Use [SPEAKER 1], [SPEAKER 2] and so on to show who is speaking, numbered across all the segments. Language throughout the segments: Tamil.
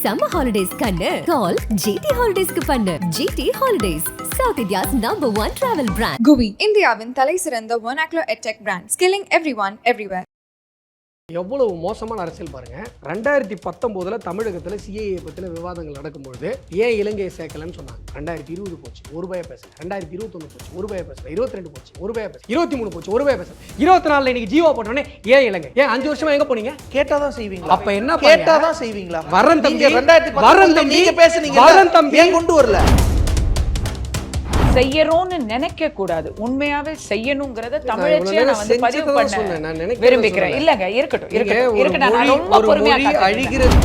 [SPEAKER 1] summer holidays kannu call GT Holidays ku pannu. GT Holidays, South India's #1 travel brand.
[SPEAKER 2] GUI, இந்தியாவின் தலை சிறந்த vernacular edtech brand, skilling everyone everywhere.
[SPEAKER 3] எவ்வளவு மோசமான அரசியல் பாருங்க. 2019 தமிழகத்தில் சிஏஏ பற்றின விவாதங்கள் நடக்கும்பொழுது ஏன் இலங்கையை சேர்க்கலன்னு சொன்னாங்க. 2020 போச்சு, ஒரு பய பேசல. 2021 போச்சு, ஒரு பய பேசல. 22 போச்சு, ஒரு பய பேசல. 23 போச்சு, ஒரு பய பேசல. 24 இன்னைக்கு ஜியோ போட்டோன்னே ஏன் இலங்கை, ஏன் 5 வருஷமா எங்க போனீங்க?
[SPEAKER 4] கேட்டாதான் செய்வீங்களா?
[SPEAKER 3] அப்ப என்ன
[SPEAKER 4] கேட்டாதான் செய்வீங்களா?
[SPEAKER 3] வரன் தம்பி,
[SPEAKER 4] வரன் தம்பி நீங்க பேசுனீங்க, வரன் தம்பி ஏன் கொண்டு வரல?
[SPEAKER 5] செய்யறோம்னு நினைக்க கூடாது, உண்மையாவே செய்யணுங்கிறத தமிழச்சியா நான் வந்து பதிவு பண்ண விரும்பிக்கிறேன். இல்லங்க, இருக்கட்டும் நான் ரொம்ப பொறுமையா
[SPEAKER 3] அழிகிறது.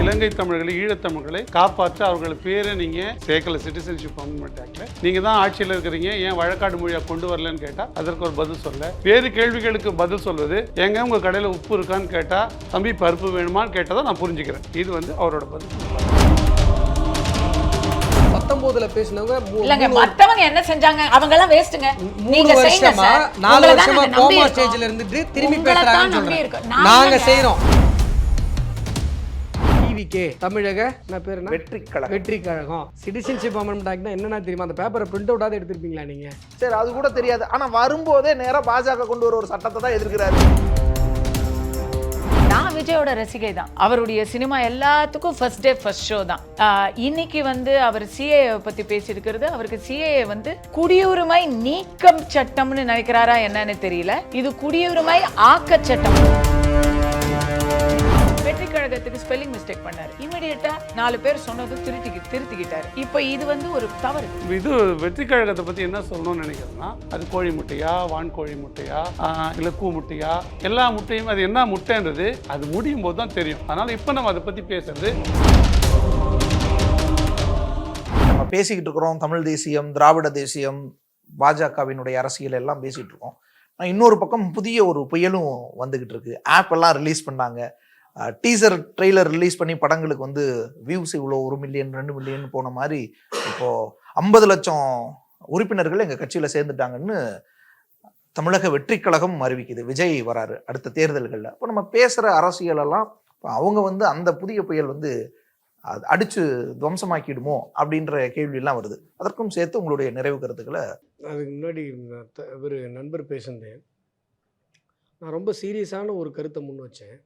[SPEAKER 6] இலங்கை தமிழர்களை, ஈழத்தமிழர்களை காப்பாற்ற அவர்கள் பேரை நீங்க சேர்க்கல சிட்டிசன்ஷிப் அமெண்ட்மெண்ட் ஆக்ட்ல. நீங்க தான் ஆட்சியில் இருக்கிறீங்க, ஏன் வழக்காடு மொழியா கொண்டு வரலன்னு கேட்டா அதற்கு ஒரு பதில் சொல்ல. வேறு கேள்விகளுக்கு பதில் சொல்வது, எங்க உங்க கடையில உப்பு இருக்கான்னு கேட்டா தம்பி பருப்பு வேணுமான்னு கேட்டதான் நான் புரிஞ்சுக்கிறேன். இது வந்து அவரோட பதில்.
[SPEAKER 3] 19 பேசினவங்க
[SPEAKER 5] இல்லங்க, மத்தவங்க என்ன செஞ்சாங்க அவங்க எல்லாம் வேஸ்ட்ங்க.
[SPEAKER 3] நீங்க செய்யுங்க சார். 4 வருஷமா கோமா ஸ்டேஜ்ல இருந்துட்டு திரும்பி பேசுறாங்கன்னு சொல்றாங்க. நாங்க செய்றோம். டிவிகே தமிழக நான் பேர் என்ன? வெற்றி கழகம். சிட்டிசன்ஷிப் அமெண்ட்மெண்ட் ஆக்ட்னா என்னன்னா தெரியுமா? அந்த பேப்பரை பிரிண்ட் அவுட்டாவது எடுத்துருப்பீங்களா நீங்க?
[SPEAKER 4] சரி, அது கூட தெரியாது. ஆனா வரும்போதே நேரா பாஜக கொண்டு வர ஒரு சட்டத்தை தான் எதிர்க்கிறாரு.
[SPEAKER 5] நான் விஜயோட ரசிகை தான். அவருடைய சினிமா எல்லாத்துக்கும் ஃபர்ஸ்ட் டே ஃபர்ஸ்ட் ஷோ தான். இன்னைக்கு வந்து அவர் சிஏஏ பத்தி பேசியிருக்கிறது, அவருக்கு சிஏஏ வந்து குடியுரிமை நீக்கம் சட்டம்னு நினைக்கிறாரா என்னன்னு தெரியல. இது குடியுரிமை ஆக்க சட்டம். வெற்றி கழகத்துக்கு ஸ்பெல்லிங் மிஸ்டேக் பண்ணாரு, இமிடியேட்டா 4 பேர் சொன்னது திருத்திக்கிட்டாரு. இப்போ இது வந்து ஒரு தவறு.
[SPEAKER 6] இது வெற்றி கழகத்தை பத்தி என்ன சொல்லணும்னு நினைக்கிறேன்னா, அது கோழி முட்டையா, வான் கோழி முட்டையா, இல்ல கூ முட்டையா, எல்லா முட்டையும் அது என்ன முட்டைன்றது அது முடியும் போது தான் தெரியும். அதனால இப்ப நம்ம அதை பத்தி பேசுறது.
[SPEAKER 4] நம்ம பேசிக்கிட்டு இருக்கிறோம் தமிழ் தேசியம், திராவிட தேசியம், பாஜகவினுடைய அரசியல் எல்லாம் பேசிட்டு இருக்கோம். இன்னொரு பக்கம் புதிய ஒரு புயலும் வந்துகிட்டு இருக்கு. ஆப் எல்லாம் ரிலீஸ் பண்ணாங்க. டீசர் ட்ரெய்லர் ரிலீஸ் பண்ணி படங்களுக்கு வந்து வியூஸ் இவ்வளோ 1 மில்லியன் 2 மில்லியன் போன மாதிரி இப்போ 50 லட்சம் உறுப்பினர்கள் எங்கள் கட்சியில் சேர்ந்துட்டாங்கன்னு தமிழக வெற்றி கழகம் அறிவிக்குது. விஜய் வராரு அடுத்த தேர்தல்களில். இப்போ நம்ம பேசுகிற அரசியலெல்லாம் அவங்க வந்து அந்த புதிய புயல் வந்து அடித்து துவம்சமாக்கிடுமோ அப்படின்ற கேள்வியெல்லாம் வருது. அதற்கும் சேர்த்து உங்களுடைய நிறைவு கருத்துக்களை.
[SPEAKER 3] அதுக்கு முன்னாடி ஒரு நண்பர் பேசுனேன். நான் ரொம்ப சீரியஸான ஒரு கருத்தை முன் வச்சேன்.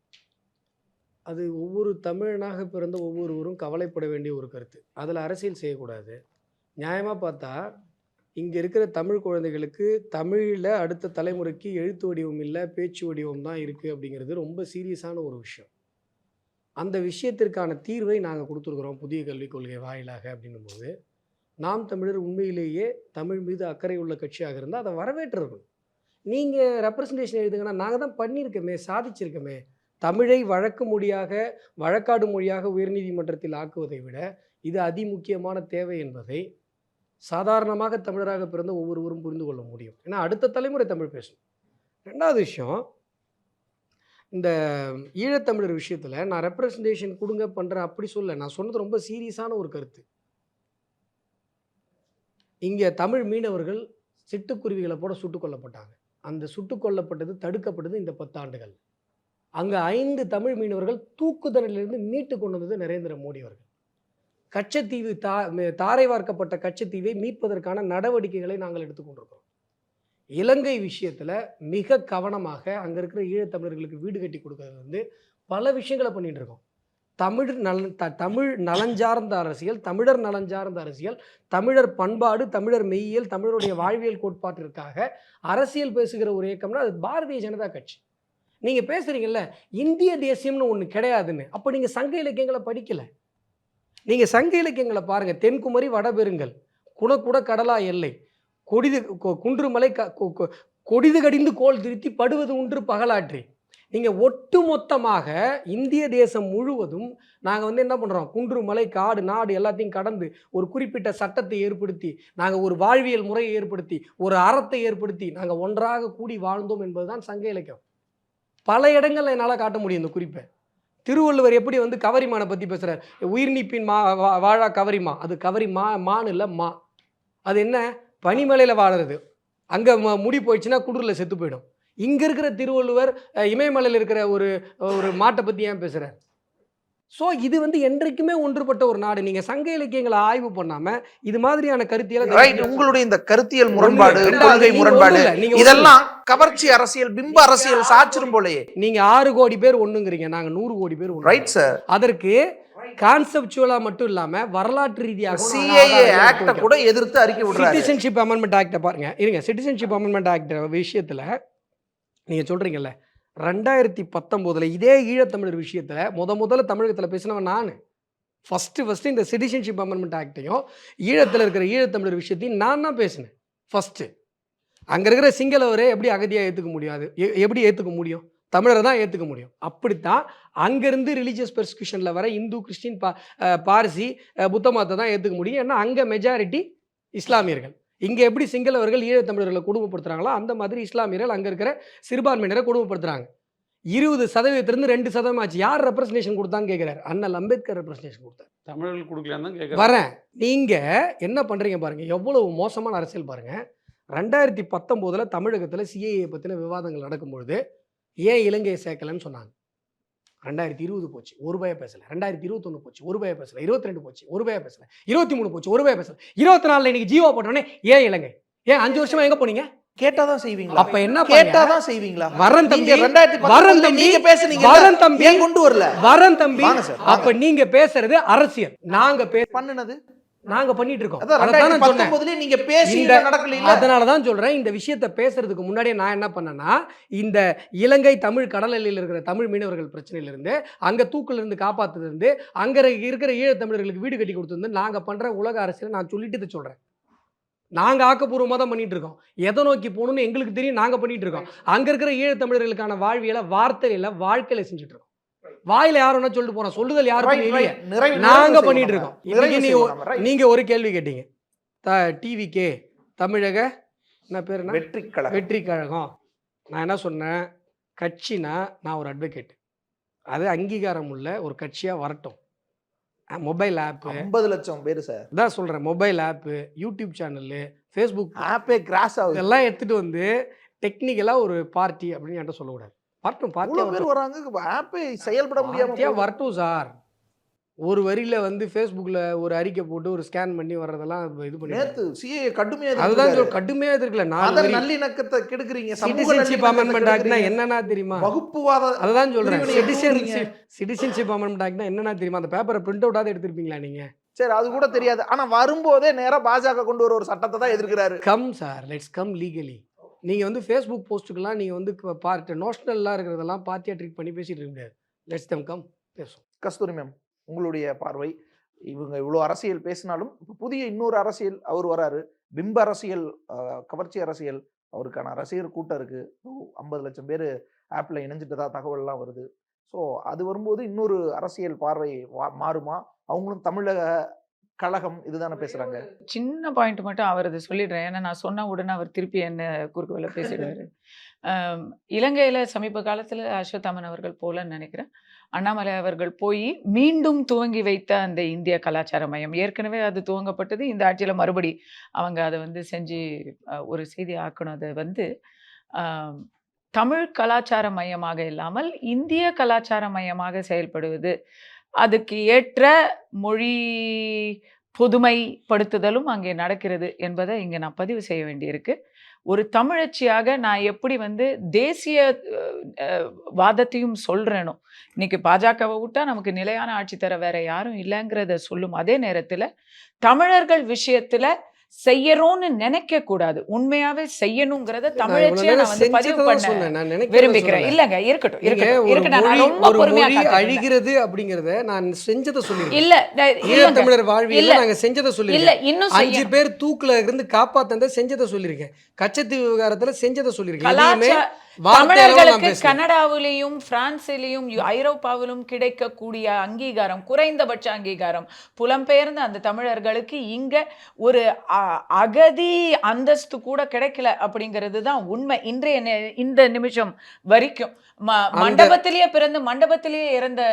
[SPEAKER 3] அது ஒவ்வொரு தமிழனாக பிறந்த ஒவ்வொருவரும் கவலைப்பட வேண்டிய ஒரு கருத்து. அதில் அரசியல் செய்யக்கூடாது. நியாயமாக பார்த்தா இங்கே இருக்கிற தமிழ் குழந்தைகளுக்கு தமிழில் அடுத்த தலைமுறைக்கு எழுத்து வடிவம் இல்லை, பேச்சு வடிவம் தான் இருக்குது அப்படிங்கிறது ரொம்ப சீரியஸான ஒரு விஷயம். அந்த விஷயத்திற்கான தீர்வை நாங்கள் கொடுத்துருக்குறோம் புதிய கல்விக் கொள்கை வாயிலாக. அப்படின்னும்போது நாம் தமிழர் உண்மையிலேயே தமிழ் மீது அக்கறை உள்ள கட்சியாக இருந்தால் அதை வரவேற்றிருக்கணும். நீங்கள் ரெப்ரசன்டேஷன் எழுதுங்கன்னா நாங்கள் தான் பண்ணியிருக்கோமே, சாதிச்சிருக்கோமே. தமிழை வழக்கு மொழியாக, வழக்காடு மொழியாக உயர்நீதிமன்றத்தில் ஆக்குவதை விட இது அதிமுக்கியமான தேவை என்பதை சாதாரணமாக தமிழராக பிறந்த ஒவ்வொருவரும் புரிந்து கொள்ள முடியும். ஏன்னா அடுத்த தலைமுறை தமிழ் பேசணும். 2வது விஷயம், இந்த ஈழத்தமிழர் விஷயத்தில் நான் ரெப்ரசன்டேஷன் கொடுங்க பண்ணுறேன் அப்படி சொல்ல. நான் சொன்னது ரொம்ப சீரியஸான ஒரு கருத்து. இங்கே தமிழ் மீனவர்கள் சிட்டுக்குருவிகளை போட சுட்டுக் கொல்லப்பட்டாங்க. அந்த சுட்டுக் கொல்லப்பட்டது தடுக்கப்பட்டது இந்த 10 ஆண்டுகள். அங்கே 5 தமிழ் மீனவர்கள் தூக்குதலிலிருந்து மீட்டு கொண்டு வந்தது நரேந்திர மோடி அவர்கள். கச்சத்தீவு தாரை வார்க்கப்பட்ட கச்சத்தீவை மீட்பதற்கான நடவடிக்கைகளை நாங்கள் எடுத்துக்கொண்டிருக்கிறோம். இலங்கை விஷயத்தில் மிக கவனமாக அங்கே இருக்கிற ஈழத்தமிழர்களுக்கு வீடு கட்டி கொடுக்கறது வந்து பல விஷயங்களை பண்ணிட்டு இருக்கோம். தமிழ் நலஞ்சார்ந்த அரசியல், தமிழர் நலஞ்சார்ந்த அரசியல், தமிழர் பண்பாடு, தமிழர் மெய்யியல், தமிழருடைய வாழ்வியல் கோட்பாட்டிற்காக அரசியல் பேசுகிற ஒரு இயக்கம்னா அது பாரதிய ஜனதா கட்சி. நீங்கள் பேசுகிறீங்கல்ல இந்திய தேசியம்னு ஒன்று கிடையாதுன்னு, அப்போ நீங்கள் சங்க இலக்கியங்களை படிக்கலை. நீங்கள் சங்க இலக்கியங்களை பாருங்கள். தென்குமரி வடபெருங்கல், குணக்குட கடலா எல்லை, குன்றுமலை கொடிது கடிந்து கோல் திருத்தி படுவது ஒன்று பகலாற்றி. நீங்கள் ஒட்டு மொத்தமாக இந்திய தேசம் முழுவதும் நாங்கள் வந்து என்ன பண்ணுறோம், குன்றுமலை காடு நாடு எல்லாத்தையும் கடந்து ஒரு குறிப்பிட்ட சட்டத்தை ஏற்படுத்தி, நாங்கள் ஒரு வாழ்வியல் முறையை ஏற்படுத்தி, ஒரு அறத்தை ஏற்படுத்தி நாங்கள் ஒன்றாக கூடி வாழ்ந்தோம் என்பதுதான் சங்க இலக்கியம். பல இடங்கள்ல என்னால் காட்ட முடியும் இந்த குறிப்பை. திருவள்ளுவர் எப்படி வந்து கவரிமானை பற்றி பேசுகிறார். உயிர் நீப்பின் வாழா கவரிமா, அது கவரி மான் இல்லை மா. அது என்ன, பனிமலையில் வாழறது. அங்கே முடி போயிடுச்சுன்னா குளிரில் செத்து போயிடும். இங்கே இருக்கிற திருவள்ளுவர் இமயமலையில் இருக்கிற ஒரு மாட்டை பற்றி ஏன் பேசுகிறார்? ஸோ இது வந்து என்றைக்குமே ஒன்றுபட்ட ஒரு நாடு. நீங்க சங்க இலக்கியங்களை ஆய்வு பண்ணாம இது மாதிரியான கருத்தியல
[SPEAKER 4] ரைட், உங்களுடைய இந்த கருத்தியல் முரண்பாடு,
[SPEAKER 3] ஒண்ணு,
[SPEAKER 4] கொள்கை
[SPEAKER 3] நீங்க
[SPEAKER 4] முரண்பாடு,
[SPEAKER 3] ஒண்ணும் இல்ல, நீங்க
[SPEAKER 4] இதெல்லாம் கவர்ச்சி அரசியல், பிம்ப அரசியல் சாச்சிரும் போலயே.
[SPEAKER 3] நீங்க 6 கோடி பேர் ஒண்ணுங்கிறீங்க, நாங்க 100 கோடி பேர் ஒண்ணு.
[SPEAKER 4] Right sir.
[SPEAKER 3] அதற்கு கான்செப்சுவலா மட்டும் இல்லாம வரலாற்று ரீதியாக
[SPEAKER 4] சிஏஏ ஆக்ட கூட எதிர்த்து அறிக்கை விடுறாரு.
[SPEAKER 3] சிட்டிசன்ஷிப் அமெண்ட்மெண்ட் ஆக்ட பாருங்க, இருங்க. சிட்டிசன்ஷிப் அமெண்ட்மெண்ட் ஆக்ட் விஷயத்துல நீங்க சொல்றீங்கல்ல, 2019 இதே ஈழத்தமிழர் விஷயத்துல முதல்ல தமிழகத்துல பேசினவன் நான். ஃபர்ஸ்ட் இந்த சிட்டிசன்ஷிப் அமெண்ட்மெண்ட் ஆக்டையும் ஈழத்தில் இருக்கிற ஈழத்தமிழர் விஷயத்தையும் நான் தான் பேசினேன் ஃபர்ஸ்ட். அங்க இருக்கிற சிங்களவரே எப்படி அகதியா ஏத்துக்க முடியாது, எப்படி ஏத்துக்க முடியும்? தமிழரை தான் ஏற்றுக்க முடியும். அப்படித்தான் அங்கேருந்து ரிலீஜியஸ் பெர்சிக்யூஷனில் வர இந்து, கிறிஸ்டின், பார்சி, புத்த மதத்தை தான் ஏற்றுக்க முடியும். ஏன்னா அங்கே மெஜாரிட்டி இஸ்லாமியர்கள். இங்கே எப்படி சிங்களவர்கள் ஈழத்தமிழர்களை கொடுமைப்படுத்துகிறாங்களோ அந்த மாதிரி இஸ்லாமியர்கள் அங்கே இருக்கிற சிறுபான்மையினரை கொடுமைப்படுத்துகிறாங்க. 20% 2% ஆச்சு. யார் ரெப்ரஸன்டேஷன் கொடுத்தான்னு கேட்குறாரு. அண்ணல் அம்பேத்கர் ரெப்ரஸன்டேஷன் கொடுத்தார்.
[SPEAKER 6] தமிழர்கள் கொடுக்கலான்னு தான் கேட்குறேன்.
[SPEAKER 3] வரேன். நீங்கள் என்ன பண்ணுறீங்க பாருங்கள், எவ்வளவு மோசமான அரசியல் பாருங்கள். 2019 தமிழகத்தில் சிஏஏ பற்றின விவாதங்கள் நடக்கும்பொழுது ஏன் இலங்கையை சேர்க்கலன்னு சொன்னாங்க. 2020 போச்சு, ஒரு பய பேசல. 2021 போச்சு, ஒரு பய பேசல. 22 போச்சு, ஒரு பய பேசல. 23 போச்சு, ஒரு பய பேசல. 24 இன்னைக்கு ஜீவோ போட்டோன்னே ஏன் இலங்கை? ஏன் 5 வருஷமா எங்க போனீங்க?
[SPEAKER 4] கேட்டாதான் செய்வீங்களா?
[SPEAKER 3] அப்ப என்ன
[SPEAKER 4] கேட்டாதான் செய்வீங்களா?
[SPEAKER 3] வரன் தம்பி,
[SPEAKER 4] வரன் தம்பி, நீங்க பேசுனீங்க,
[SPEAKER 3] வரன் தம்பி
[SPEAKER 4] ஏன் கொண்டு வரல?
[SPEAKER 3] வரன் தம்பி, அப்ப நீங்க பேசுறது அரசியல், நாங்க
[SPEAKER 4] பண்ணுனது
[SPEAKER 3] நாங்க பண்ணிட்டு இருக்கோம்.
[SPEAKER 4] நீங்க பேசி நடக்கல.
[SPEAKER 3] அதனாலதான் சொல்றேன், இந்த விஷயத்தை பேசுறதுக்கு முன்னாடியே நான் என்ன பண்ணேன்னா, இந்த இலங்கை தமிழ் கடல் எல்லையில் இருக்கிற தமிழ் மீனவர்கள் பிரச்சனையில இருந்து, அங்க தூக்குல இருந்து காப்பாத்துறது இருந்து, அங்க இருக்கிற ஈழத்தமிழர்களுக்கு வீடு கட்டி கொடுத்தது நாங்க பண்ற உலக அரசியல் நான் சொல்லிட்டு சொல்றேன். நாங்க ஆக்கப்பூர்வமாக தான் பண்ணிட்டு இருக்கோம். எதை நோக்கி போகணும்னு எங்களுக்கு தெரியும், நாங்க பண்ணிட்டு இருக்கோம். அங்க இருக்கிற ஈழத்தமிழர்களுக்கான வாழ்வியலை வார்த்தையில வாழ்க்கையில செஞ்சுட்டு இருக்கோம். வாயில யாரும் சொல்லிட்டு போறோம், சொல்லுதல் யாருக்கும் நாங்க பண்ணிட்டு இருக்கோம். நீங்க ஒரு கேள்வி கேட்டீங்க, டிவிகே தமிழக என்ன பேர், வெற்றி கழகம். நான் என்ன சொன்னேன், கட்சினா நான் ஒரு அட்வொகேட், அது அங்கீகாரம் உள்ள ஒரு கட்சியா வரட்டும். மொபைல் ஆப்
[SPEAKER 4] 50 லட்சம் பேர் சார்
[SPEAKER 3] தான் சொல்றேன். மொபைல் ஆப்பு, யூடியூப் சேனலு, ஃபேஸ்புக்
[SPEAKER 4] ஆப்பே கிராஸ் ஆகுது.
[SPEAKER 3] இதெல்லாம் எடுத்துட்டு வந்து டெக்னிக்கலா ஒரு பார்ட்டி அப்படின்னு என்கிட்ட சொல்லக்கூடாது. வரட்டும், பார்ட்டியா
[SPEAKER 4] வராங்க, ஆப்பே செயல்பட முடியாம
[SPEAKER 3] வரட்டும் சார். ஒரு வரியில வந்து ஃபேஸ்புக்கில் ஒரு அறிக்கை போட்டு ஒரு ஸ்கேன் பண்ணி வர்றதெல்லாம் இது பண்ணி
[SPEAKER 4] நேத்து சிஏஏ கடுமையா,
[SPEAKER 3] அதுதான் கடுமையா இருக்குல்ல. நான்
[SPEAKER 4] நல்லிணக்கத்தை கெடுக்குறீங்க.
[SPEAKER 3] சிட்டிசன்ஷிப் அமெண்ட்மெண்ட் ஆக்ட்னா என்னன்னா தெரியுமா?
[SPEAKER 4] வகுப்புவாத.
[SPEAKER 3] அதுதான் சொல்றேன், சிட்டிசன்ஷிப் அமெண்ட்மெண்ட் ஆக்ட்னா என்னன்னா தெரியுமா? அந்த பேப்பரை பிரிண்ட் அவுட்டாவது எடுத்திருப்பீங்களா நீங்க?
[SPEAKER 4] சரி, அது கூட தெரியாது. ஆனா வரும்போதே நேரா பாஜக கொண்டு வர ஒரு சட்டத்தை தான் எதிர்க்கிறாரு.
[SPEAKER 3] Come sir, let's come legally. நீங்க வந்து ஃபேஸ்புக் போஸ்ட்டுக்கெல்லாம் நீங்க வந்து பார்ட்டி நோஷனல்லாம் இருக்கிறதெல்லாம் பார்ட்டியா ட்ரீட் பண்ணி பேசிட்டு இருக்க முடியாது. லெட்ஸ் தம் கம் பேசும்.
[SPEAKER 4] கஸ்தூரி மேம், உங்களுடைய பார்வை, இவங்க இவ்வளோ அரசியல் பேசினாலும் புதிய இன்னொரு அரசியல் அவர் வராரு, பிம்ப அரசியல், கவர்ச்சி அரசியல், அவருக்கான ரசிகர் கூட்டம் இருக்கு, 50 லட்சம் பேர் ஆப்ல இணைஞ்சிட்டதா தகவல்லாம் வருது. ஸோ அது வரும்போது இன்னொரு அரசியல் பார்வை மாறுமா? அவங்களும் தமிழக கழகம் இதுதானே பேசுறாங்க.
[SPEAKER 5] சின்ன பாயிண்ட் மட்டும் அவர் அதை சொல்லிடுறேன், ஏன்னா நான் சொன்ன உடனே அவர் திருப்பி என்ன குறுக்கு வேலை பேசிடுவாரு. இலங்கையில சமீப காலத்துல அஸ்வத்தாமன் அவர்கள் போலன்னு நினைக்கிறேன், அண்ணாமலை அவர்கள் போய் மீண்டும் துவங்கி வைத்த அந்த இந்திய கலாச்சார மையம், ஏற்கனவே அது துவங்கப்பட்டது, இந்த ஆட்சியில மறுபடி அவங்க அதை வந்து செஞ்சு ஒரு செய்தி ஆக்கணும். அதை வந்து தமிழ் கலாச்சார மையமாக இல்லாமல் இந்திய கலாச்சார மையமாக செயல்படுவது, அதுக்கு ஏற்ற மொழி பொதுமைப்படுத்துதலும் அங்கே நடக்கிறது என்பதை இங்கே நான் பதிவு செய்ய வேண்டியிருக்கு. ஒரு தமிழச்சியாக நான் எப்படி வந்து தேசிய வாதத்தையும் சொல்கிறேனோ, இன்னைக்கு பாஜகவை விட்டா நமக்கு நிலையான ஆட்சி தர வேற யாரும் இல்லைங்கிறத சொல்லும் அதே நேரத்தில் தமிழர்கள் விஷயத்தில் செய்யறோம்னு நினைக்க கூடாது, உண்மையாவே செய்யணுங்கிறத தமிழச்சியா நான் வந்து பதிவு பண்ண விரும்பிக்கிறேன். இல்லங்க, இருக்கட்டும்,
[SPEAKER 3] அழிகிறது அப்படிங்கறத நான் செஞ்சதை சொல்லிருக்கேன்.
[SPEAKER 5] இல்ல
[SPEAKER 3] தமிழர் வாழ்வியல்ல நாங்க செஞ்சதை சொல்லிருக்கேன்.
[SPEAKER 5] இல்ல, இன்னும்
[SPEAKER 3] 5 பேர் தூக்குல இருந்து காப்பாத்தத செஞ்சதை சொல்லிருக்கேன். கச்சத்தீவு விவகாரத்துல செஞ்சதை சொல்லிருக்கேன்.
[SPEAKER 5] தமிழர்களுக்கு கனடாவிலையும் பிரான்சிலையும் ஐரோப்பாவிலும் கிடைக்கக்கூடிய அங்கீகாரம், குறைந்தபட்ச அங்கீகாரம், புலம்பெயர்ந்த அந்த தமிழர்களுக்கு இங்க ஒரு அகதி அந்தஸ்து கூட கிடைக்கல அப்படிங்கிறது தான் உண்மை. இந்த நிமிஷம் வரைக்கும் மண்டபத்திலேயே பிறந்து மண்டபத்திலேயே இறந்த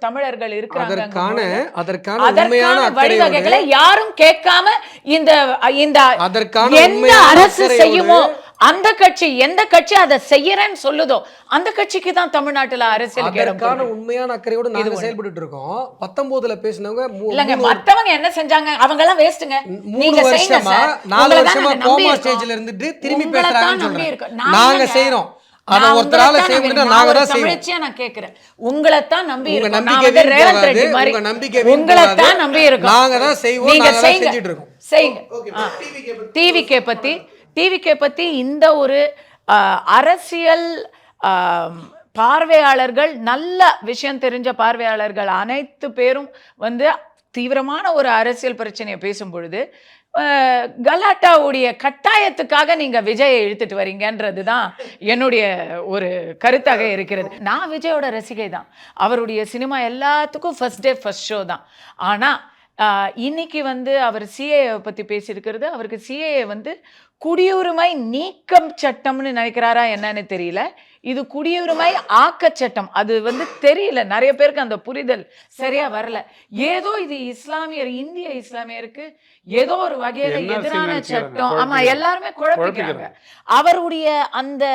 [SPEAKER 5] தமிழர்கள் இருக்கிறாங்க. அதற்கான வழிவகைகளை யாரும் கேட்காம இந்த எந்த அரசு செய்யுமோ அந்த கட்சி எந்த கட்சி அதை செய்யறேன்னு சொல்லுதோ அந்த கட்சிக்கு தான் தமிழ்நாட்டுல அரசியலுக்கு இடம்
[SPEAKER 3] அதற்கான
[SPEAKER 5] கொடுக்கணும்.
[SPEAKER 3] உண்மையான அக்கறையோடு நாங்க செயல்பட்டு இருக்கோம். 19ல பேசினவங்க
[SPEAKER 5] இல்லங்க மத்தவங்க என்ன செஞ்சாங்க, அவங்க எல்லாம் வேஸ்ட்டுங்க.
[SPEAKER 3] 3 வருஷமா 4 வருஷமா கோமா ஸ்டேஜ்ல இருந்துட்டு திரும்பி பேசுறாங்கன்னு சொல்றேன். நாங்க செய்றோம். அத ஒருத்தரால செய்ய முடியல, நாங்க தான் செய்வோம்.
[SPEAKER 5] தமிழ்ச்சியா நான் கேக்குறேன், உங்களை தான் நம்பி
[SPEAKER 3] உங்க
[SPEAKER 5] இருக்கோம்.
[SPEAKER 3] நம்பிக்கை
[SPEAKER 5] நான் ரேவந்த் ரெட்டி மாதிரி
[SPEAKER 3] உங்க நம்பிக்கை
[SPEAKER 5] உங்களை தான் நம்பி இருக்கோம்.
[SPEAKER 3] நாங்க தான் செய்வோம்,
[SPEAKER 5] நீங்க
[SPEAKER 3] நாங்க தான்
[SPEAKER 5] செய்யுங்க,
[SPEAKER 3] செஞ்சிட்டு இருக்கோம்.
[SPEAKER 5] செய்யுங்க. டிவிகே பத்தி இந்த ஒரு அரசியல் பார்வையாளர்கள், நல்ல விஷயம் தெரிஞ்ச பார்வையாளர்கள் அனைத்து பேரும் வந்து தீவிரமான ஒரு அரசியல் பிரச்சனையை பேசும் பொழுது கலாட்டாவுடைய கட்டாயத்துக்காக நீங்க விஜயை இழுத்துட்டு வரீங்கன்றது தான் என்னுடைய ஒரு கருத்தாக இருக்கிறது. நான் விஜயோட ரசிகை தான். அவருடைய சினிமா எல்லாத்துக்கும் ஃபர்ஸ்ட் டே ஃபர்ஸ்ட் ஷோ தான். ஆனா இன்னைக்கு வந்து அவர் சிஏஏ பத்தி பேசியிருக்கிறது, அவருக்கு சிஏஏ வந்து குடியுரிமை நீக்கம் சட்டம்னு நினைக்கிறாரா என்னன்னு தெரியல. இது குடியுரிமை ஆக்க சட்டம், அது வந்து தெரியல. நிறைய பேருக்கு அந்த புரிதல் சரியா வரல. ஏதோ இது இஸ்லாமியர், இந்திய இஸ்லாமியருக்கு ஏதோ ஒரு வகையில எதிரான சட்டம். ஆமா, எல்லாருமே குழப்பிக்கிறாங்க. அவருடைய அந்த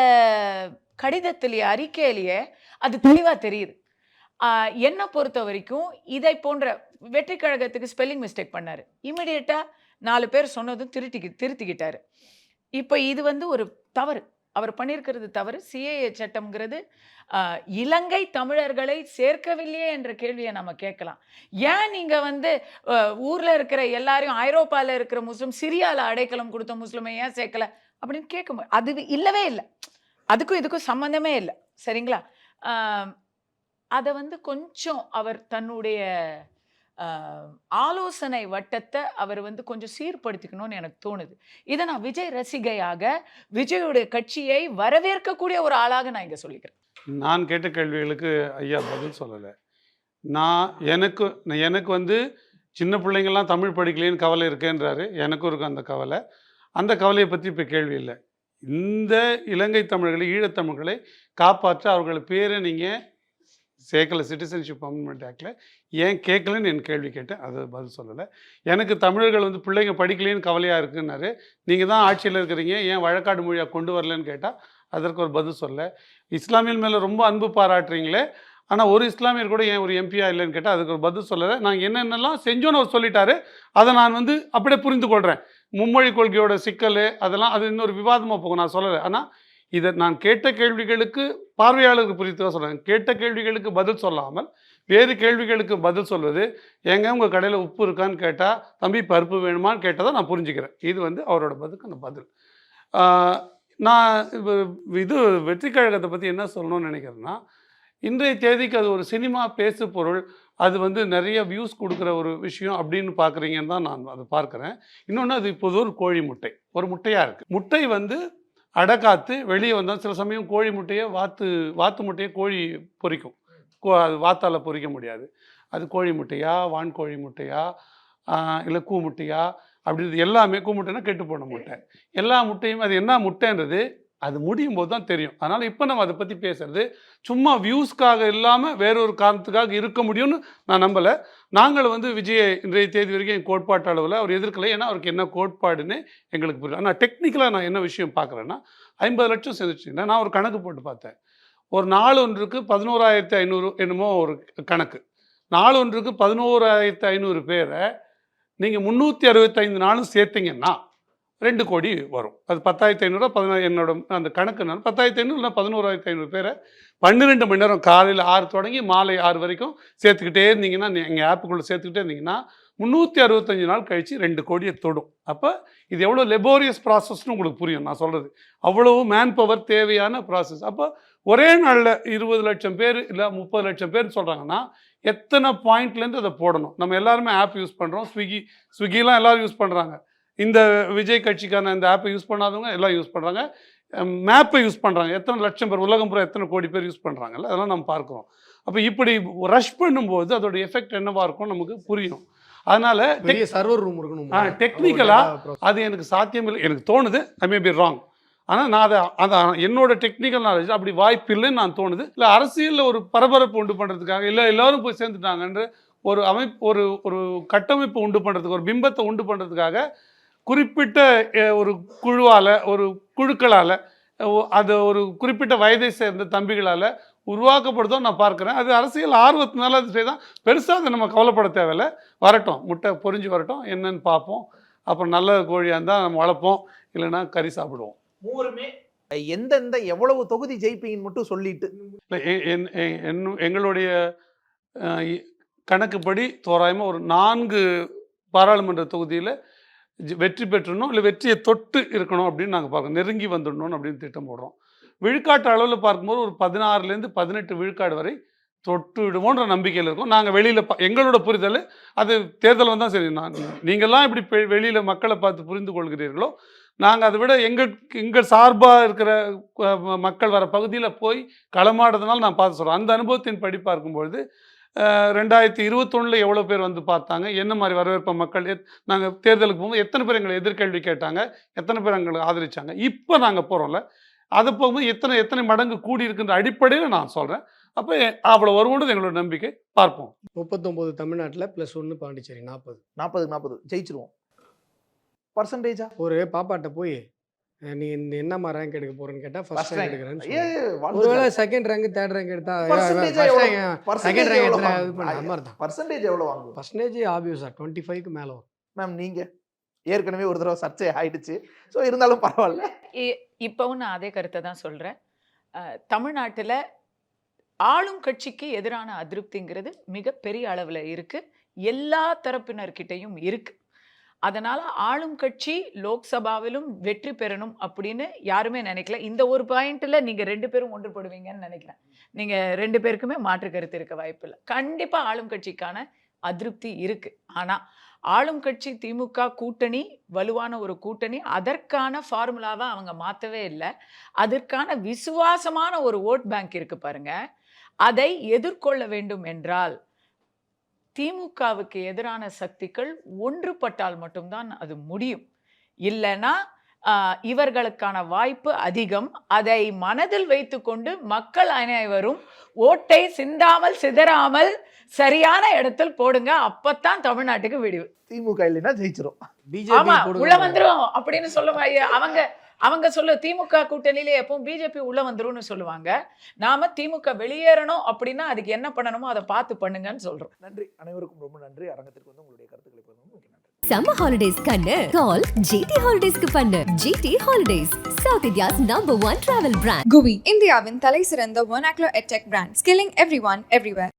[SPEAKER 5] கடிதத்திலேயே, அறிக்கையிலேயே அது தெளிவா தெரியுது. என்னை பொறுத்த வரைக்கும் இதை போன்ற வெற்றி கழகத்துக்கு ஸ்பெல்லிங் மிஸ்டேக் பண்ணாரு, இமிடியேட்டா 4 பேர் சொன்னதும் திருத்திக்கிட்டாரு. இப்போ இது வந்து ஒரு தவறு, அவர் பண்ணியிருக்கிறது தவறு. சிஏஏ சட்டம்ங்கிறது இலங்கை தமிழர்களை சேர்க்கவில்லையே என்ற கேள்வியை நம்ம கேட்கலாம். ஏன் நீங்க வந்து ஊர்ல இருக்கிற எல்லாரையும், ஐரோப்பால இருக்கிற முஸ்லிம், சிரியால அடைக்கலம் கொடுத்த முஸ்லிமை ஏன் சேர்க்கல அப்படின்னு கேட்க அது இல்லவே இல்லை. அதுக்கும் இதுக்கும் சம்பந்தமே இல்லை. சரிங்களா? அதை வந்து கொஞ்சம் அவர் தன்னுடைய ஆலோசனை வட்டத்தை அவர் வந்து கொஞ்சம் சீர்படுத்திக்கணும்னு எனக்கு தோணுது. இதை நான் விஜய் ரசிகையாக, விஜயுடைய கட்சியை வரவேற்கக்கூடிய ஒரு ஆளாக நான் இங்கே சொல்லிக்கிறேன்.
[SPEAKER 6] நான் கேட்ட கேள்விகளுக்கு ஐயா பதில் சொல்லலை. எனக்கு வந்து சின்ன பிள்ளைங்கள்லாம் தமிழ் படிக்கலேன்னு கவலை இருக்கேன்றாரு. எனக்கும் இருக்கும் அந்த கவலை. அந்த கவலையை பற்றி இப்போ கேள்வி இல்லை. இந்த இலங்கை தமிழர்களை, ஈழத்தமிழர்களை காப்பாற்ற அவர்கள் பேரை நீங்கள் சேர்க்கலை, சிட்டிசன்ஷிப் அமெண்ட்மெண்ட் ஆக்டில் ஏன் கேட்கலன்னு என் கேள்வி கேட்டேன். அது பதில் சொல்லலை. எனக்கு தமிழர்கள் வந்து பிள்ளைங்க படிக்கலேன்னு கவலையாக இருக்குன்னாரு. நீங்கள் தான் ஆட்சியில் இருக்கிறீங்க, ஏன் வழக்காடு மொழியாக கொண்டு வரலன்னு கேட்டால் அதற்கு ஒரு பதில் சொல்ல. இஸ்லாமியர் மேலே ரொம்ப அன்பு பாராட்டுறீங்களே, ஆனால் ஒரு இஸ்லாமியர் கூட ஏன் ஒரு எம்பியா இல்லைன்னு கேட்டால் அதுக்கு ஒரு பதில் சொல்லலை. நாங்கள் என்னென்னலாம் செஞ்சோன்னு அவர் சொல்லிட்டாரு. அதை நான் வந்து அப்படியே புரிந்து கொள்கிறேன். மும்மொழி கொள்கையோட சிக்கல் அதெல்லாம் அது இன்னொரு விவாதமாக போகும், நான் சொல்லலை. ஆனால் இதை நான் கேட்ட கேள்விகளுக்கு பார்வையாளருக்கு புரித்து தான் சொல்கிறேன். கேட்ட கேள்விகளுக்கு பதில் சொல்லாமல் வேறு கேள்விகளுக்கு பதில் சொல்வது, எங்க உங்கள் கடையில் உப்பு இருக்கான்னு கேட்டால், தம்பி பருப்பு வேணுமான்னு கேட்டால் தான் நான் புரிஞ்சுக்கிறேன். இது வந்து அவரோட பதிலுக்கு அந்த பதில். நான் இது வெற்றி கழகத்தை பற்றி என்ன சொல்லணும்னு நினைக்கிறேன்னா, இன்றைய தேதிக்கு அது ஒரு சினிமா பேசு பொருள், அது வந்து நிறைய வியூஸ் கொடுக்குற ஒரு விஷயம் அப்படின்னு பார்க்குறீங்கன்னு தான் நான் அதை பார்க்குறேன். இன்னொன்று, அது இப்போது ஒரு கோழி முட்டை, ஒரு முட்டையாக இருக்குது. முட்டை வந்து அடைக்காத்து வெளியே வந்தால் சில சமயம் கோழி முட்டையை வாத்து முட்டையை கோழி பொரிக்கும். அது வாத்தால் பொரிக்க முடியாது. அது கோழி முட்டையா, வான்கோழி முட்டையா, இல்லை கூ முட்டையா அப்படின்றது எல்லாமே, கூ முட்டைன்னா கெட்டு போன முட்டை. எல்லா முட்டையும் அது என்ன முட்டைன்றது அது முடியும் போது தான் தெரியும். அதனால் இப்போ நம்ம அதை பற்றி பேசுறது சும்மா வியூஸ்க்காக இல்லாமல் வேறொரு காரணத்துக்காக இருக்க முடியும்னு நான் நம்பலை. நாங்கள் வந்து விஜய் இன்றைய தேதி வரைக்கும் என் கோட்பாட்டு அளவில் அவர் எதிர்க்கலை. ஏன்னா அவருக்கு என்ன கோட்பாடுன்னு எங்களுக்கு புரியல. ஆனால் டெக்னிக்கலாக நான் என்ன விஷயம் பார்க்குறேன்னா, 50 லட்சம் சேர்ந்துச்சுன்னா நான் ஒரு கணக்கு போட்டு பார்த்தேன். ஒரு நாள் ஒன்றுக்கு 11,500 என்னமோ ஒரு கணக்கு. நாள் ஒன்றுக்கு 11,500 பேரை நீங்கள் 365 நாளும் சேர்த்திங்கன்னா 2 கோடி வரும். அது 10,500 என்னோட அந்த கணக்கு. நான் 10,500 இல்லை 11,500 பேரை 12 மணி நேரம் காலையில் 6 தொடங்கி மாலை 6 வரைக்கும் சேர்த்துக்கிட்டே இருந்தீங்கன்னா, எங்கள் ஆப்புக்குள்ளே சேர்த்துக்கிட்டே இருந்தீங்கன்னா 365 நாள் கழித்து 2 கோடியை தொடும். அப்போ இது எவ்வளோ லெபோரியஸ் ப்ராசஸ்ன்னு உங்களுக்கு புரியும் நான் சொல்கிறது. அவ்வளோ மேன் பவர் தேவையான ப்ராசஸ். அப்போ ஒரே நாளில் 20 லட்சம் பேர் இல்லை 30 லட்சம் பேர் சொல்கிறாங்கன்னா எத்தனை பாயிண்ட்லேருந்து அதை போடணும். நம்ம எல்லாருமே ஆப் யூஸ் பண்ணுறோம். ஸ்விக்கிலாம் எல்லோரும் யூஸ் பண்ணுறாங்க. இந்த விஜய் கட்சிக்கான இந்த ஆப்பை யூஸ் பண்ணாதவங்க எல்லாம் யூஸ் பண்ணுறாங்க. மேப்பை யூஸ் பண்ணுறாங்க. எத்தனை லட்சம் பேர், உலகம் பூரா எத்தனை கோடி பேர் யூஸ் பண்ணுறாங்கல்ல, அதெல்லாம் நம்ம பார்க்குறோம். அப்போ இப்படி ரஷ் பண்ணும்போது அதோட எஃபெக்ட் என்னவாக இருக்கும் நமக்கு புரியும். அதனால்
[SPEAKER 3] சர்வர் ரூம் இருக்கணும்.
[SPEAKER 6] டெக்னிக்கலாக அது எனக்கு சாத்தியம் இல்லை, எனக்கு தோணுது. ஐ மே பி ராங். ஆனால் நான் அதை என்னோட டெக்னிக்கல் நாலேஜ் அப்படி வாய்ப்பு இல்லைன்னு நான் தோணுது. இல்லை அரசியலில் ஒரு பரபரப்பு உண்டு பண்ணுறதுக்காக, இல்லை எல்லோரும் போய் சேர்ந்துட்டாங்கன்ற ஒரு அமைப்பு, ஒரு கட்டமைப்பு உண்டு பண்ணுறதுக்கு, ஒரு பிம்பத்தை உண்டு பண்ணுறதுக்காக குறிப்பிட்ட ஒரு குழுவால் ஒரு குழுக்களால் அது ஒரு குறிப்பிட்ட வயதை சேர்ந்த தம்பிகளால் உருவாக்கப்படுதோ நான் பார்க்குறேன். அது அரசியல் ஆர்வத்தினால அது செய்தால் பெருசாக அதை நம்ம கவலைப்பட தேவையில்லை. வரட்டும், முட்டை பொரிஞ்சு வரட்டும், என்னன்னு பார்ப்போம். அப்புறம் நல்ல கோழியாக இருந்தால் நம்ம வளர்ப்போம், இல்லைன்னா கறி சாப்பிடுவோம்.
[SPEAKER 4] மூவருமே எந்தெந்த எவ்வளவு தொகுதி ஜெயிப்பீங்கன்னு மட்டும் சொல்லிட்டு
[SPEAKER 6] இல்லை, எங்களுடைய கணக்குப்படி தோராயமாக ஒரு 4 பாராளுமன்ற தொகுதியில் வெற்றி பெற்றணும், இல்லை வெற்றியை தொட்டு இருக்கணும் அப்படின்னு நாங்கள் பார்க்கணும், நெருங்கி வந்துடணும் அப்படின்னு திட்டம் போடுறோம். விழுக்காட்டு அளவில் பார்க்கும்போது ஒரு 16லேருந்து 18 விழுக்காடு வரை தொட்டு விடுவோன்ற நம்பிக்கையில் இருக்கும். நாங்கள் வெளியில் எங்களோட புரிதல் அது தேர்தல் வந்தால் சரி, நீங்கள்லாம் இப்படி வெளியில் மக்களை பார்த்து புரிந்து கொள்கிறீர்களோ, நாங்கள் அதை விட எங்கள் சார்பாக இருக்கிற மக்கள் வர பகுதியில் போய் களமாடுறதுனால நான் பார்த்து சொல்கிறேன். அந்த அனுபவத்தின் படி பார்க்கும்பொழுது 2021 எவ்வளோ பேர் வந்து பார்த்தாங்க, என்ன மாதிரி வரவேற்ப மக்கள், நாங்கள் தேர்தலுக்கு போகும்போது எத்தனை பேர் எங்களை எதிர்கேள்வி கேட்டாங்க, எத்தனை பேர் எங்களை ஆதரிச்சாங்க. இப்போ நாங்கள் போகிறோம்ல, அதை போகும்போது எத்தனை மடங்கு கூடி இருக்குன்ற அடிப்படையில் நான் சொல்கிறேன். அப்போ அவ்வளோ வருவோன்றது எங்களோட நம்பிக்கை. பார்ப்போம்.
[SPEAKER 3] 39 தமிழ்நாட்டில் +1 பாண்டிச்சேரி 40
[SPEAKER 4] ஜெயிச்சிருவோம். பர்சன்டேஜா
[SPEAKER 3] ஒரு பாப்பாட்ட போய் நீ என்னம்மா ரேங்க் எடுக்க போறேன்னு கேட்டா ஃபர்ஸ்ட் ரேங்க் எடுக்கிறேன்னு ஒருவேளை செகண்ட் ரேங்க் தேர்ட் ரேங்க் எடுத்தா செகண்ட் ரேங்க் எடுத்தா இது பண்ண மாதிரி தான்.
[SPEAKER 4] பர்சன்டேஜ் எவ்வளோ வாங்குவோம்?
[SPEAKER 3] பர்சன்டேஜ் ஆப்வியஸா 25க்கு மேலே வரும்.
[SPEAKER 4] மேம் நீங்கள் ஏற்கனவே ஒரு தடவை சர்ச்சை ஆயிடுச்சு, ஸோ இருந்தாலும் பரவாயில்ல.
[SPEAKER 5] இப்போவும் நான் அதே கருத்தை தான் சொல்கிறேன். தமிழ்நாட்டில் ஆளும் கட்சிக்கு எதிரான அதிருப்திங்கிறது மிகப்பெரிய அளவில் இருக்குது, எல்லா தரப்பினர்கிட்டையும் இருக்குது. அதனால் ஆளும் கட்சி லோக்சபாவிலும் வெற்றி பெறணும் அப்படின்னு யாருமே நினைக்கல. இந்த ஒரு பாயிண்ட்டில் நீங்கள் 2 பேரும் ஒன்றுபடுவீங்கன்னு நினைக்கிறேன். நீங்கள் 2 பேருக்குமே மாற்று கருத்து இருக்க வாய்ப்பு இல்லை. கண்டிப்பாக ஆளும் கட்சிக்கான அதிருப்தி இருக்குது. ஆனால் ஆளும் கட்சி திமுக கூட்டணி வலுவான ஒரு கூட்டணி, அதற்கான ஃபார்முலாவை அவங்க மாற்றவே இல்லை. அதற்கான விசுவாசமான ஒரு ஓட் பேங்க் இருக்குது பாருங்க. அதை எதிர்கொள்ள வேண்டும் என்றால் திமுகவுக்கு எதிரான சக்திகள் ஒன்றுபட்டால் மட்டும்தான் அது முடியும். இல்லைன்னா இவர்களுக்கான வாய்ப்பு அதிகம். அதை மனதில் வைத்துக்கொண்டு மக்கள் அனைவரும் ஓட்டை சிந்தாமல் சிதறாமல் சரியான இடத்தில் போடுங்க. அப்பத்தான் தமிழ்நாட்டுக்கு விடிவு.
[SPEAKER 4] திமுக இல்லைன்னா ஜெயிச்சிரும்,
[SPEAKER 5] ஆமா உள்ள வந்துரும் அப்படின்னு சொல்லுவாங்க. அவங்க சொல்ல திமுக கூட்டணியிலே எப்பவும் பிஜேபி உள்ள வந்துரும்னு சொல்லுவாங்க. நாம திமுக வெளியேறணும் அப்படின்னா அதுக்கு என்ன பண்ணணுமோ அதை பார்த்து பண்ணுங்கன்னு சொல்றோம்.
[SPEAKER 4] நன்றி, அனைவருக்கும் ரொம்ப நன்றி. அரங்கத்திற்கு வந்து உங்களுடைய கருத்துக்களை நன்றி.
[SPEAKER 1] Summer holidays kannu call GT Holidays ku pannu. GT Holidays, South India's #1 travel brand.
[SPEAKER 2] GUI, இந்தியாவின் தலை சிறந்த vernacular edtech brand, skilling everyone everywhere.